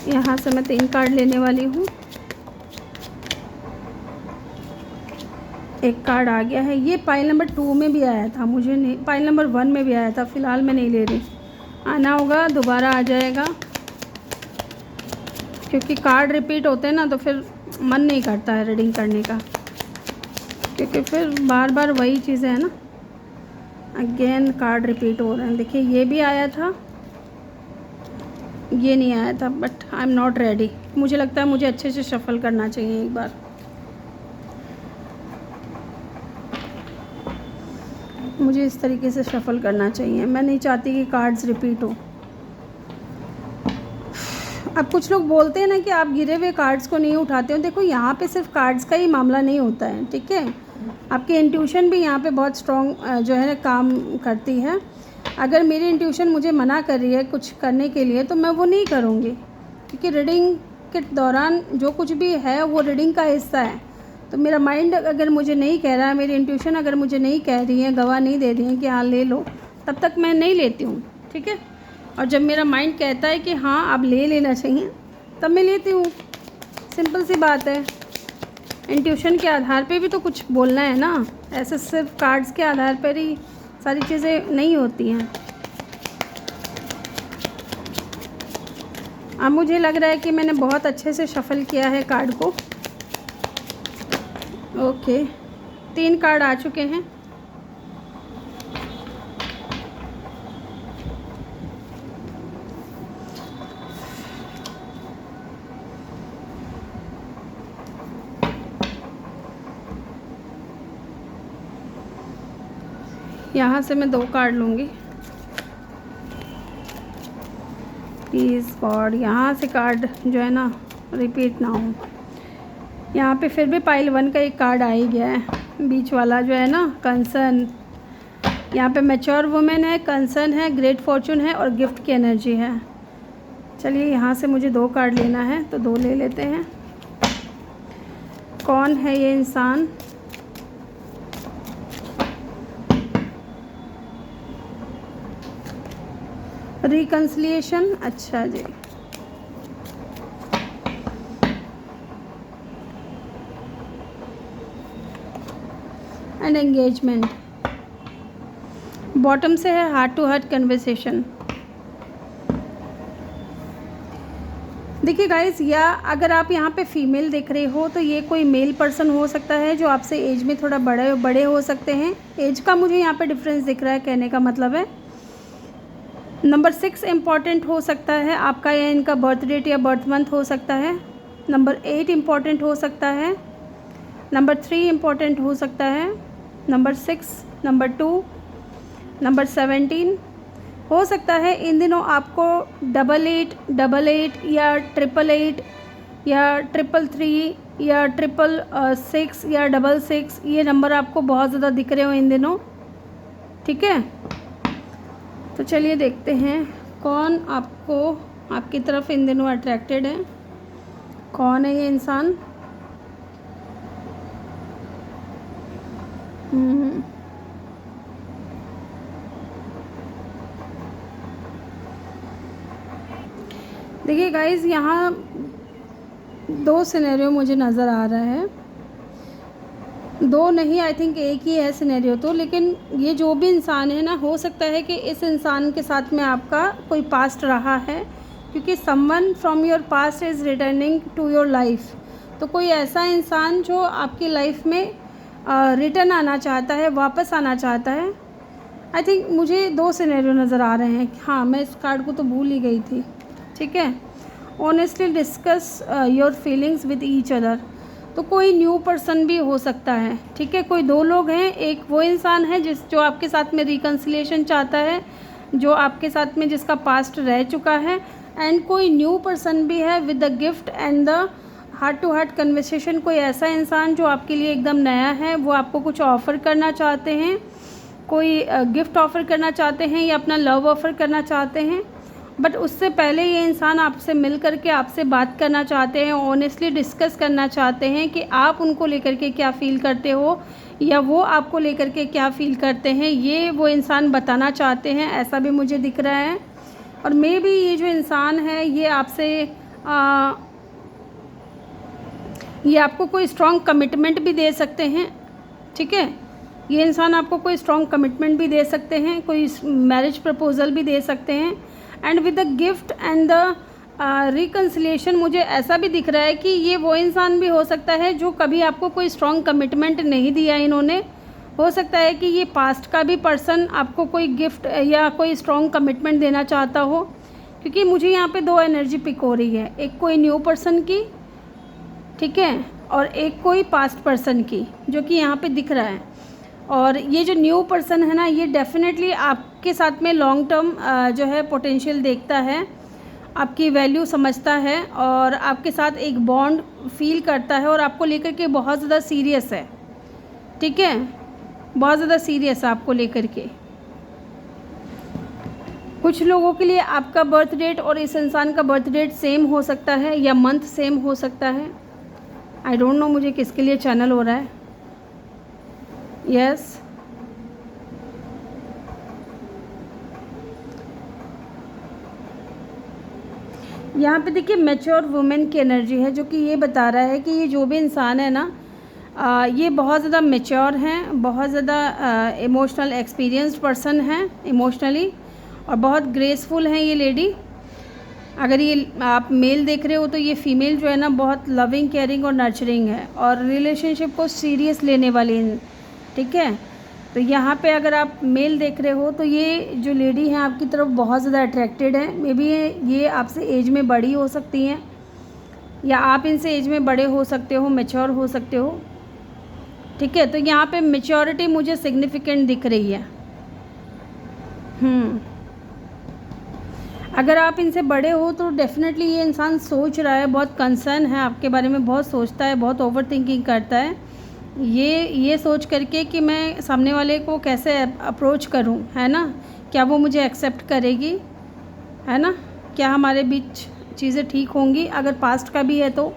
यहाँ से मैं 3 कार्ड लेने वाली हूँ। एक कार्ड आ गया है, ये पाइल नंबर 2 में भी आया था, मुझे नहीं, पाइल नंबर 1 में भी आया था। फ़िलहाल मैं नहीं ले रही, आना होगा दोबारा आ जाएगा, क्योंकि कार्ड रिपीट होते हैं ना तो फिर मन नहीं करता है रीडिंग करने का, क्योंकि फिर बार बार वही चीज़ें हैं ना। अगेन कार्ड रिपीट हो रहे हैं। देखिए ये भी आया था, ये नहीं आया था, but I am not ready. मुझे लगता है मुझे अच्छे से शफल करना चाहिए एक बार। मुझे इस तरीके से शफल करना चाहिए, मैं नहीं चाहती कि कार्ड्स रिपीट हो। अब कुछ लोग बोलते हैं ना कि आप गिरे हुए कार्ड्स को नहीं उठाते हो। देखो यहाँ पे सिर्फ कार्ड्स का ही मामला नहीं होता है, ठीक है, आपकी इंट्यूशन भी यहाँ पे बहुत स्ट्रॉन्ग जो है काम करती है। अगर मेरी इंट्यूशन मुझे मना कर रही है कुछ करने के लिए तो मैं वो नहीं करूँगी, क्योंकि रीडिंग के दौरान जो कुछ भी है वो रीडिंग का हिस्सा है। तो मेरा माइंड अगर मुझे नहीं कह रहा है, मेरी इंट्यूशन अगर मुझे नहीं कह रही है, गवाह नहीं दे रही है कि हाँ ले लो, तब तक मैं नहीं लेती हूँ, ठीक है। और जब मेरा माइंड कहता है कि हाँ अब ले लेना चाहिए, तब मैं लेती हूँ। सिंपल सी बात है। इंट्यूशन के आधार पे भी तो कुछ बोलना है ना, ऐसे सिर्फ कार्ड्स के आधार पर ही सारी चीज़ें नहीं होती हैं। अब मुझे लग रहा है कि मैंने बहुत अच्छे से शफल किया है कार्ड को। ओके, 3 कार्ड आ चुके हैं। यहाँ से मैं 2 कार्ड लूँगी। प्लीज़ गॉड यहाँ से कार्ड जो है ना रिपीट ना हो। यहाँ पे फिर भी पाइल 1 का एक कार्ड आ ही गया है, बीच वाला जो है ना कंसर्न। यहाँ पे मैच्योर वुमेन है, कंसर्न है, ग्रेट फॉर्चून है और गिफ्ट की एनर्जी है। चलिए यहाँ से मुझे 2 कार्ड लेना है तो 2 ले लेते हैं। कौन है ये इंसान? रिकंसिलिएशन, अच्छा जी। And engagement. बॉटम से है हार्ट टू हार्ट कन्वर्सेशन। देखिए गाइस, या अगर आप यहाँ पे फीमेल देख रहे हो तो ये कोई मेल पर्सन हो सकता है जो आपसे एज में थोड़ा बड़े हो सकते हैं। एज का मुझे यहाँ पे डिफरेंस दिख रहा है, कहने का मतलब है। नंबर 6 इम्पॉर्टेंट हो सकता है आपका या इनका बर्थ डेट या बर्थ मंथ हो सकता है। नंबर 8 इम्पॉर्टेंट हो सकता है। नंबर 3 इम्पॉर्टेंट हो सकता है। नंबर 6, नंबर 2, नंबर 17 हो सकता है। इन दिनों आपको 8888 या 888 या 333 या 666 या 66 ये नंबर आपको बहुत ज़्यादा दिख रहे हो इन दिनों, ठीक है। तो चलिए देखते हैं कौन आपको आपकी तरफ इन दिनों अट्रैक्टेड है। कौन है ये इंसान? देखिए गाइस, यहाँ 2 सिनेरियो मुझे नज़र आ रहा है। 2 नहीं, आई थिंक एक ही है सिनेरियो तो। लेकिन ये जो भी इंसान है ना, हो सकता है कि इस इंसान के साथ में आपका कोई पास्ट रहा है, क्योंकि someone from your past is returning to your life. तो कोई ऐसा इंसान जो आपकी लाइफ में रिटर्न आना चाहता है, वापस आना चाहता है। आई थिंक मुझे 2 सिनेरियो नज़र आ रहे हैं। हाँ, मैं इस कार्ड को तो भूल ही गई थी, ठीक है। Honestly discuss your feelings with each other. तो कोई न्यू पर्सन भी हो सकता है, ठीक है। कोई 2 लोग हैं। एक वो इंसान है जो आपके साथ में रिकन्सिलिएशन चाहता है, जो आपके साथ में जिसका पास्ट रह चुका है। एंड कोई न्यू पर्सन भी है with the gift and the heart to heart conversation. कोई ऐसा इंसान जो आपके लिए एकदम नया है, वो आपको कुछ ऑफ़र करना चाहते हैं, कोई गिफ्ट ऑफ़र करना चाहते हैं या अपना लव ऑफ़र करना चाहते हैं। बट उससे पहले ये इंसान आपसे मिल कर के आपसे बात करना चाहते हैं, ऑनेस्टली डिस्कस करना चाहते हैं कि आप उनको लेकर के क्या फ़ील करते हो या वो आपको लेकर के क्या फ़ील करते हैं। ये वो इंसान बताना चाहते हैं, ऐसा भी मुझे दिख रहा है। और मे बी ये जो इंसान है ये आपसे ये आपको कोई स्ट्रॉन्ग कमिटमेंट भी दे सकते हैं, ठीक है। ये इंसान आपको कोई स्ट्रॉन्ग कमिटमेंट भी दे सकते हैं, कोई मैरिज प्रपोज़ल भी दे सकते हैं। And with the gift and the reconciliation मुझे ऐसा भी दिख रहा है कि ये वो इंसान भी हो सकता है जो कभी आपको कोई स्ट्रॉन्ग कमिटमेंट नहीं दिया इन्होंने। हो सकता है कि ये पास्ट का भी पर्सन आपको कोई गिफ्ट या कोई स्ट्रॉन्ग कमिटमेंट देना चाहता हो, क्योंकि मुझे यहाँ पे 2 एनर्जी पिक हो रही है। एक कोई न्यू पर्सन की, ठीक है, और एक कोई पास्ट पर्सन की, जो कि यहाँ पे दिख रहा है। और ये जो न्यू पर्सन है ना, ये डेफिनेटली आपके साथ में लॉन्ग टर्म जो है पोटेंशियल देखता है, आपकी वैल्यू समझता है और आपके साथ एक बॉन्ड फील करता है और आपको लेकर के बहुत ज़्यादा सीरियस है, ठीक है, बहुत ज़्यादा सीरियस है आपको लेकर के। कुछ लोगों के लिए आपका बर्थ डेट और इस इंसान का बर्थ डेट सेम हो सकता है या मंथ सेम हो सकता है। आई डोंट नो मुझे किसके लिए चैनल हो रहा है। यस, यहाँ पे देखिए मैच्योर वुमेन की एनर्जी है, जो कि ये बता रहा है कि ये जो भी इंसान है ना, ये बहुत ज़्यादा मैच्योर हैं, बहुत ज़्यादा इमोशनल एक्सपीरियंस्ड पर्सन हैं इमोशनली, और बहुत ग्रेसफुल हैं ये लेडी। अगर ये आप मेल देख रहे हो तो ये फ़ीमेल जो है ना बहुत लविंग, केयरिंग और नर्चरिंग है और रिलेशनशिप को सीरियस लेने वाली, ठीक है। तो यहाँ पे अगर आप मेल देख रहे हो तो ये जो लेडी हैं आपकी तरफ बहुत ज़्यादा अट्रैक्टेड है। मे बी ये आपसे एज में बड़ी हो सकती हैं या आप इनसे एज में बड़े हो सकते हो, मैच्योर हो सकते हो, ठीक है। तो यहाँ पे मैच्योरिटी मुझे सिग्निफिकेंट दिख रही है। अगर आप इनसे बड़े हो तो डेफ़िनेटली ये इंसान सोच रहा है, बहुत कंसर्न है आपके बारे में, बहुत सोचता है, बहुत ओवरथिंकिंग करता है। ये सोच करके कि मैं सामने वाले को कैसे अप्रोच करूं, है ना? क्या वो मुझे एक्सेप्ट करेगी, है ना? क्या हमारे बीच चीज़ें ठीक होंगी अगर पास्ट का भी है तो,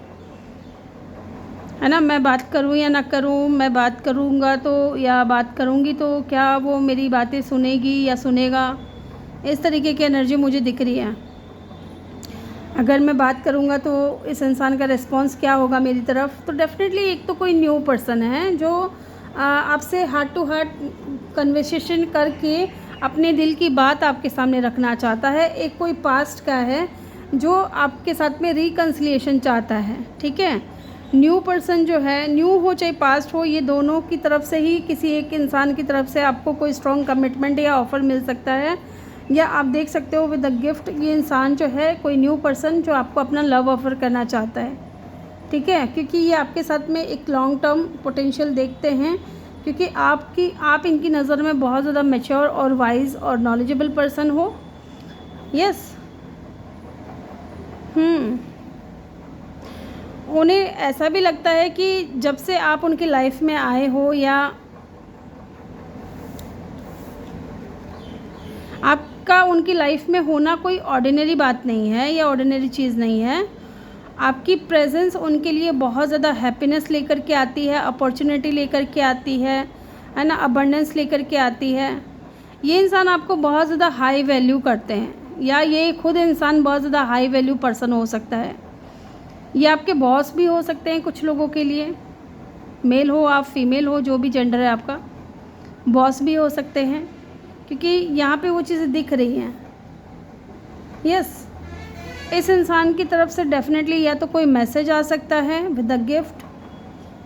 है ना? मैं बात करूं या ना करूं, मैं बात करूंगा तो या बात करूंगी तो क्या वो मेरी बातें सुनेगी या सुनेगा? इस तरीके की एनर्जी मुझे दिख रही है। अगर मैं बात करूंगा तो इस इंसान का रिस्पॉन्स क्या होगा मेरी तरफ? तो डेफ़िनेटली एक तो कोई न्यू पर्सन है जो आपसे हार्ट टू हार्ट कन्वर्सेशन करके अपने दिल की बात आपके सामने रखना चाहता है। एक कोई पास्ट का है जो आपके साथ में रिकन्सिलिएशन चाहता है, ठीक है? न्यू पर्सन जो है, न्यू हो चाहे पास्ट हो, ये दोनों की तरफ से ही किसी एक इंसान की तरफ से आपको कोई स्ट्रॉन्ग कमिटमेंट या ऑफ़र मिल सकता है। या आप देख सकते हो विद अ गिफ्ट, ये इंसान जो है कोई न्यू पर्सन जो आपको अपना लव ऑफ़र करना चाहता है, ठीक है? क्योंकि ये आपके साथ में एक लॉन्ग टर्म पोटेंशियल देखते हैं, क्योंकि आप इनकी नज़र में बहुत ज़्यादा मैच्योर और वाइज और नॉलेजेबल पर्सन हो। यस। उन्हें ऐसा भी लगता है कि जब से आप उनकी लाइफ में आए हो या आपका उनकी लाइफ में होना कोई ऑर्डिनरी बात नहीं है या ऑर्डिनरी चीज़ नहीं है। आपकी प्रेजेंस उनके लिए बहुत ज़्यादा हैप्पीनेस लेकर के आती है, अपॉर्चुनिटी लेकर के आती है ना? अबंडेंस लेकर के आती है। ये इंसान आपको बहुत ज़्यादा हाई वैल्यू करते हैं या ये खुद इंसान बहुत ज़्यादा हाई वैल्यू पर्सन हो सकता है। ये आपके बॉस भी हो सकते हैं कुछ लोगों के लिए, मेल हो आप, फीमेल हो, जो भी जेंडर है आपका, बॉस भी हो सकते हैं, क्योंकि यहाँ पे वो चीज़ें दिख रही हैं। यस। इस इंसान की तरफ से डेफ़िनेटली या तो कोई मैसेज आ सकता है विद अ गिफ्ट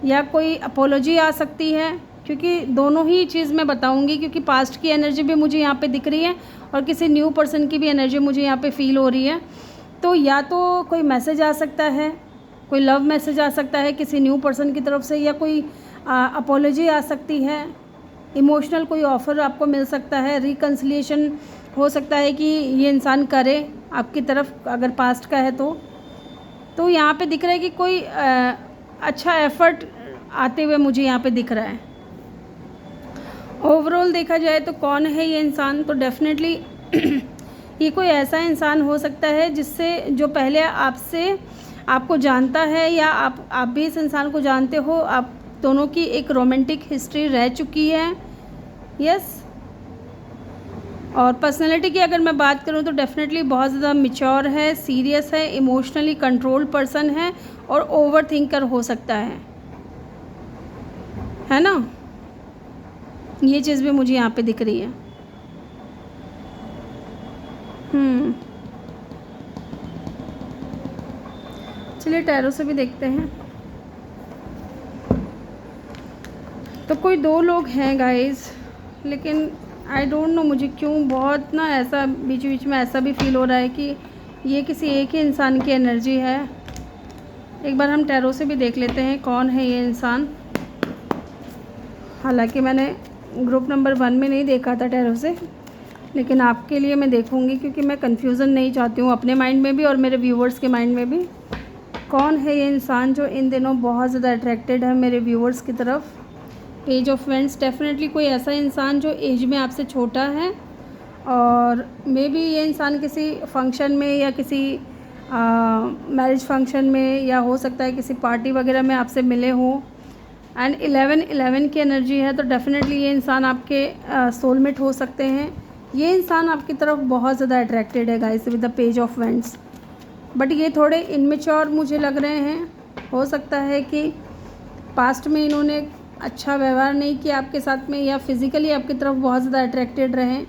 या कोई अपोलॉजी आ सकती है, क्योंकि दोनों ही चीज़ मैं बताऊंगी, क्योंकि पास्ट की एनर्जी भी मुझे यहाँ पे दिख रही है और किसी न्यू पर्सन की भी एनर्जी मुझे यहाँ पे फ़ील हो रही है। तो या तो कोई मैसेज आ सकता है, कोई लव मैसेज आ सकता है किसी न्यू पर्सन की तरफ से, या कोई अपोलॉजी आ सकती है, इमोशनल कोई ऑफ़र आपको मिल सकता है, रिकन्सिलिएशन हो सकता है कि ये इंसान करे आपकी तरफ अगर पास्ट का है तो यहाँ पे दिख रहा है कि कोई अच्छा एफ़र्ट आते हुए मुझे यहाँ पे दिख रहा है। ओवरऑल देखा जाए तो कौन है ये इंसान? तो डेफ़िनेटली ये कोई ऐसा इंसान हो सकता है जिससे जो पहले आपको जानता है या आप भी इस इंसान को जानते हो। आप दोनों की एक रोमांटिक हिस्ट्री रह चुकी है। यस। और पर्सनैलिटी की अगर मैं बात करूं तो डेफ़िनेटली बहुत ज़्यादा मैच्योर है, सीरियस है, इमोशनली कंट्रोल्ड पर्सन है और ओवर थिंकर हो सकता है ना? ये चीज़ भी मुझे यहाँ पे दिख रही है। चलिए टैरो से भी देखते हैं। तो कोई दो लोग हैं गाइस, लेकिन आई डोंट नो मुझे क्यों बहुत ना ऐसा बीच बीच में ऐसा भी फील हो रहा है कि ये किसी एक ही इंसान की एनर्जी है। एक बार हम टैरो से भी देख लेते हैं कौन है ये इंसान। हालांकि मैंने ग्रुप नंबर 1 में नहीं देखा था टैरो से, लेकिन आपके लिए मैं देखूंगी क्योंकि मैं कन्फ्यूज़न नहीं चाहती हूँ अपने माइंड में भी और मेरे व्यूवर्स के माइंड में भी। कौन है ये इंसान जो इन दिनों बहुत ज़्यादा अट्रैक्टेड है मेरे व्यूवर्स की तरफ? एज ऑफ फ्रेंड्स, डेफिनेटली कोई ऐसा इंसान जो एज में आपसे छोटा है और मे बी ये इंसान किसी फंक्शन में या किसी मैरिज फंक्शन में या हो सकता है किसी पार्टी वगैरह में आपसे मिले हों। एंड 11 की एनर्जी है, तो डेफिनेटली ये इंसान आपके सोलमेट हो सकते हैं। ये इंसान आपकी तरफ बहुत ज़्यादा अट्रैक्टेड है guys with the page of vents, but ये थोड़े इनमेच्योर मुझे लग रहे हैं। हो सकता है कि पास्ट में इन्होंने अच्छा व्यवहार नहीं किया आपके साथ में या फिज़िकली आपकी तरफ बहुत ज़्यादा अट्रैक्टेड रहें।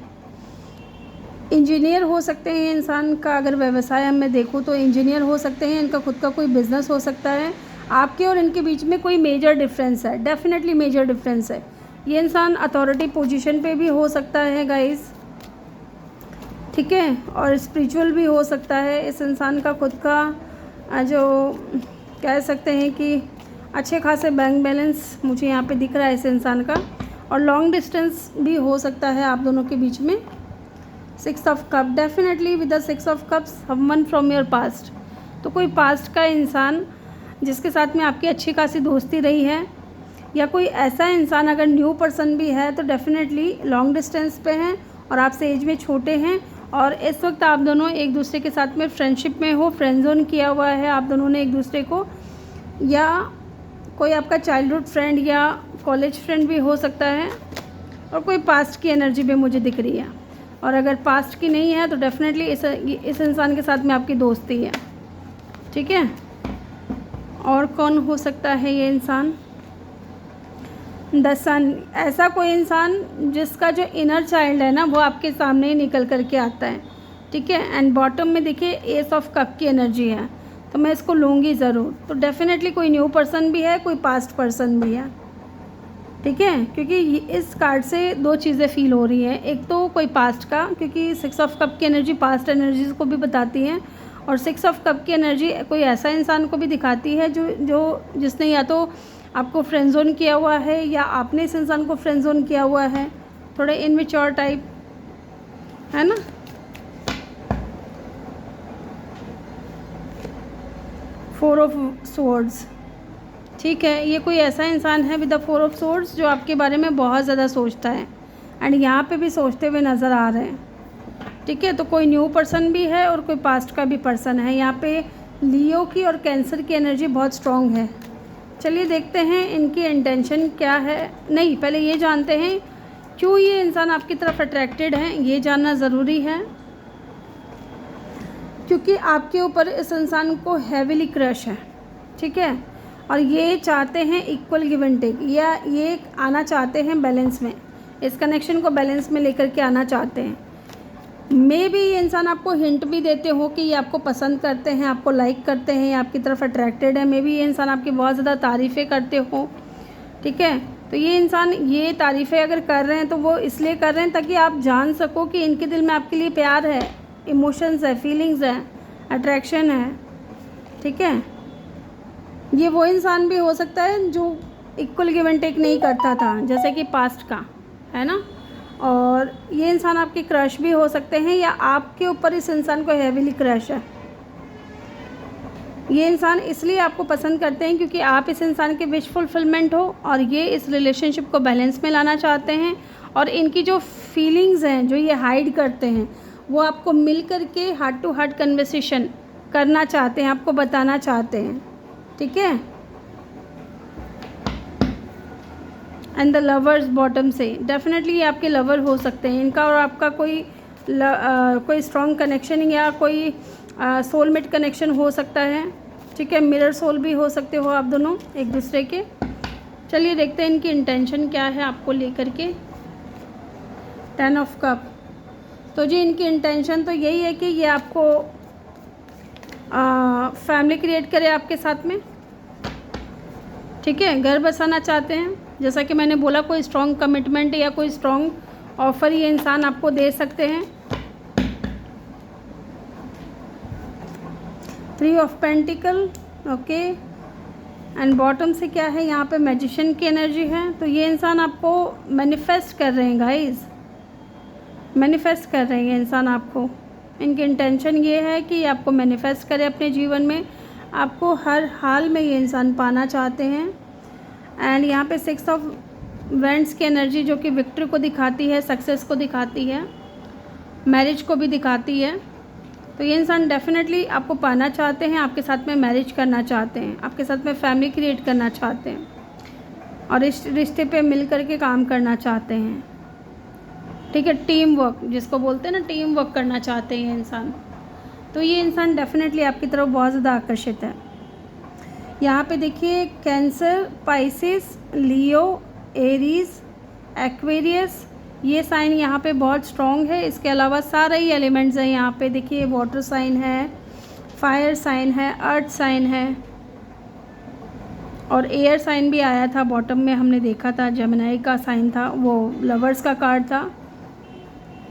इंजीनियर हो सकते हैं इंसान का, अगर व्यवसाय मैं देखूँ तो इंजीनियर हो सकते हैं, इनका खुद का कोई बिज़नेस हो सकता है। आपके और इनके बीच में कोई मेजर डिफरेंस है, डेफिनेटली मेजर डिफरेंस है। ये इंसान अथॉरिटी पोजीशन पे भी हो सकता है गाइस, ठीक है, और स्पिरिचुअल भी हो सकता है। इस इंसान का खुद का जो कह सकते हैं कि अच्छे खासे बैंक बैलेंस मुझे यहाँ पे दिख रहा है इस इंसान का, और लॉन्ग डिस्टेंस भी हो सकता है आप दोनों के बीच में। 6 of cup, definitely with the 6 of cups someone from your past. तो कोई पास्ट का इंसान जिसके साथ में आपकी अच्छी खासी दोस्ती रही है, या कोई ऐसा इंसान अगर न्यू पर्सन भी है तो डेफिनेटली लॉन्ग डिस्टेंस पे हैं और आपसे एज में छोटे हैं, और इस वक्त आप दोनों एक दूसरे के साथ में फ्रेंडशिप में हो, फ्रेंड जोन किया हुआ है आप दोनों ने एक दूसरे को, या कोई आपका चाइल्डहुड फ्रेंड या कॉलेज फ्रेंड भी हो सकता है, और कोई पास्ट की एनर्जी भी मुझे दिख रही है। और अगर पास्ट की नहीं है तो डेफिनेटली इस इंसान के साथ में आपकी दोस्ती है, ठीक है। और कौन हो सकता है ये इंसान? द सन, ऐसा कोई इंसान जिसका जो इनर चाइल्ड है ना वो आपके सामने ही निकल कर के आता है, ठीक है। एंड बॉटम में देखिए एस ऑफ कप की एनर्जी है, तो मैं इसको लूँगी ज़रूर। तो डेफिनेटली कोई न्यू पर्सन भी है, कोई पास्ट पर्सन भी है, ठीक है। क्योंकि इस कार्ड से दो चीज़ें फील हो रही हैं, एक तो कोई पास्ट का, क्योंकि 6 ऑफ कप की एनर्जी पास्ट एनर्जीज को भी बताती है, और 6 ऑफ कप की एनर्जी कोई ऐसा इंसान को भी दिखाती है जिसने या तो आपको फ्रेंड जोन किया हुआ है या आपने इस इंसान को फ्रेंड जोन किया हुआ है, थोड़े इनमेच्योर टाइप, है ना। फोर ऑफ स्वॉर्ड्स, ठीक है। ये कोई ऐसा इंसान है विद द 4 ऑफ स्वॉर्ड्स जो आपके बारे में बहुत ज़्यादा सोचता है, एंड यहाँ पे भी सोचते हुए नज़र आ रहे हैं, ठीक है। तो कोई न्यू पर्सन भी है और कोई पास्ट का भी पर्सन है। यहाँ पे लियो की और कैंसर की एनर्जी बहुत स्ट्रॉन्ग है। चलिए देखते हैं इनकी इंटेंशन क्या है। नहीं, पहले ये जानते हैं क्यों ये इंसान आपकी तरफ अट्रैक्टेड है, ये जानना ज़रूरी है। क्योंकि आपके ऊपर इस इंसान को हैवीली क्रश है, ठीक है, और ये चाहते हैं इक्वल गिव एंड टेक, या ये आना चाहते हैं बैलेंस में, इस कनेक्शन को बैलेंस में लेकर के आना चाहते हैं। मे भी ये इंसान आपको हिंट भी देते हो कि ये आपको पसंद करते हैं, आपको लाइक करते हैं, आपकी तरफ अट्रैक्टेड है। मे भी ये इंसान आपकी बहुत ज़्यादा तारीफ़ें करते हो, ठीक है। तो ये इंसान ये तारीफ़ें अगर कर रहे हैं तो वो इसलिए कर रहे हैं ताकि आप जान सको कि इनके दिल में आपके लिए प्यार है, इमोशंस है, फीलिंग्स है, अट्रैक्शन है, ठीक है। ये वो इंसान भी हो सकता है जो इक्वल गिव एंड टेक नहीं करता था, जैसे कि पास्ट का, है ना। और ये इंसान आपके क्रश भी हो सकते हैं, या आपके ऊपर इस इंसान को हैवीली क्रश है। ये इंसान इसलिए आपको पसंद करते हैं क्योंकि आप इस इंसान के विश फुलफिलमेंट हो, और ये इस रिलेशनशिप को बैलेंस में लाना चाहते हैं, और इनकी जो फीलिंग्स हैं जो ये हाइड करते हैं वो आपको मिल कर के हार्ट टू हार्ट कन्वर्सेशन करना चाहते हैं, आपको बताना चाहते हैं, ठीक है। एंड द लवर्स बॉटम से, डेफिनेटली ये आपके लवर हो सकते हैं। इनका और आपका कोई स्ट्रॉन्ग कनेक्शन या कोई सोलमेट कनेक्शन हो सकता है, ठीक है। मिरर सोल भी हो सकते हो आप दोनों एक दूसरे के। चलिए देखते हैं इनकी इंटेंशन क्या है आपको लेकर के। 10 ऑफ कप, तो जी इनकी इंटेंशन तो यही है कि ये आपको फैमिली क्रिएट करे आपके साथ में, ठीक है। घर बसाना चाहते हैं, जैसा कि मैंने बोला कोई स्ट्रॉन्ग कमिटमेंट या कोई स्ट्रॉन्ग ऑफ़र ये इंसान आपको दे सकते हैं। 3 of pentacle, okay. And bottom से क्या है, यहाँ पे मैजिशियन की एनर्जी है। तो ये इंसान आपको मैनिफेस्ट कर रहे हैं गाइस, मैनिफेस्ट कर रहे हैं ये इंसान आपको। इनकी इंटेंशन ये है कि ये आपको मैनिफेस्ट करे अपने जीवन में, आपको हर हाल में ये इंसान पाना चाहते हैं। एंड यहाँ पे 6 ऑफ वेंट्स की एनर्जी जो कि विक्ट्री को दिखाती है, सक्सेस को दिखाती है, मैरिज को भी दिखाती है। तो ये इंसान डेफिनेटली आपको पाना चाहते हैं, आपके साथ में मैरिज करना चाहते हैं, आपके साथ में फैमिली क्रिएट करना चाहते हैं, और इस रिश्ते पे मिल कर के काम करना चाहते हैं, ठीक है। टीम वर्क जिसको बोलते हैं ना, टीम वर्क करना चाहते हैं ये इंसान। तो ये इंसान डेफिनेटली आपकी तरफ बहुत ज़्यादा आकर्षित है। यहाँ पे देखिए कैंसर, पाइसिस, लियो, एरीज, एक्वेरियस, ये साइन यहाँ पे बहुत स्ट्रॉन्ग है। इसके अलावा सारे ही एलिमेंट्स हैं यहाँ पे। देखिए वाटर साइन है, फायर साइन है, अर्थ साइन है, और एयर साइन भी आया था बॉटम में, हमने देखा था जेमिनी का साइन था, वो लवर्स का कार्ड था,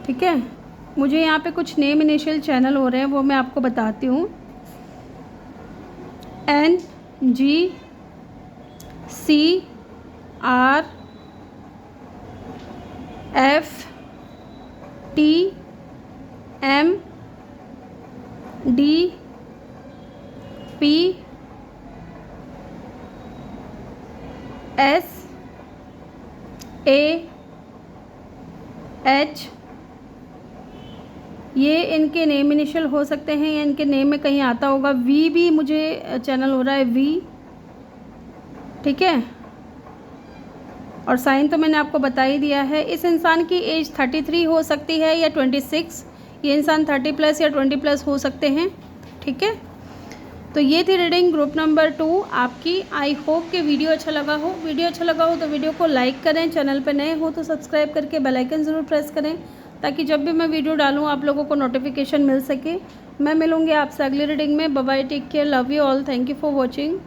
ठीक है। मुझे यहाँ पे कुछ नेम इनिशियल चैनल हो रहे हैं, वो मैं आपको बताती हूँ। NGCR FT M D P S A H, ये इनके नेम इनिशियल हो सकते हैं या इनके नेम में कहीं आता होगा। वी भी मुझे चैनल हो रहा है वी, ठीक है। और साइन तो मैंने आपको बता ही दिया है। इस इंसान की एज 33 हो सकती है या 26। ये इंसान 30+ या 20+ हो सकते हैं, ठीक है। तो ये थी रीडिंग ग्रुप नंबर 2 आपकी। आई होप कि वीडियो अच्छा लगा हो। वीडियो अच्छा लगा हो तो वीडियो को लाइक करें, चैनल पर नए हो तो सब्सक्राइब करके बेल आइकन ज़रूर प्रेस करें, ताकि जब भी मैं वीडियो डालूँ आप लोगों को नोटिफिकेशन मिल सके। मैं मिलूँगी आपसे अगली रीडिंग में। Bye bye, take care, love you all, thank you for watching.